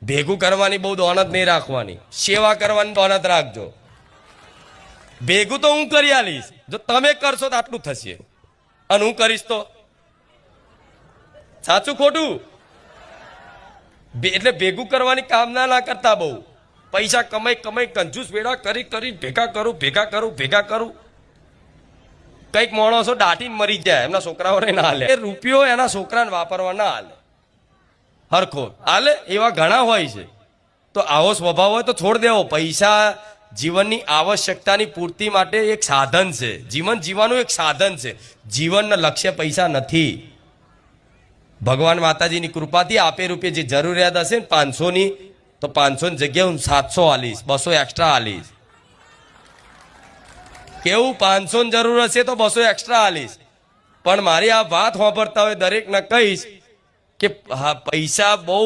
ભેગું કરવાની બહુ દોનત નહીં રાખવાની, સેવા કરવાની દોનત રાખજો. ભેગું તો હું કરી આલીશ, જો તમે કરશો તો આટલું થશે, અને હું કરીશ તો સાચું ખોટું. એટલે ભેગું કરવાની કામના ના કરતા, બહુ પૈસા કમાઈ કંજૂસ વેડા કરી ભેગા કરું. કઈક માણસો દાટીને મરી જાય, એમના છોકરાઓને ના હાલે. એ રૂપિયો એના છોકરાને વાપરવા ના હાલે, હરખો હાલે. એવા ઘણા હોય છે. તો આવો સ્વભાવ હોય તો છોડ દેવો. પૈસા જીવનની આવશ્યકતાની પૂર્તિ માટે એક સાધન છે. જીવન જીવવાનું એક સાધન છે. જીવનના લક્ષ્ય પૈસા નથી. ભગવાન માતાજીની કૃપાથી આપે રૂપિયે જે જરૂરિયાત હશે ને 500ની, તો 500ની જગ્યાએ હું 700 આલીશ, 200 એક્સ્ટ્રા આલીશ. કેવું? 500ની જરૂર હશે તો 200 એક્સ્ટ્રા આલીશ. પણ મારી આ વાત સાંભળતા હોય દરેકને કહીશ કે હા, પૈસા બહુ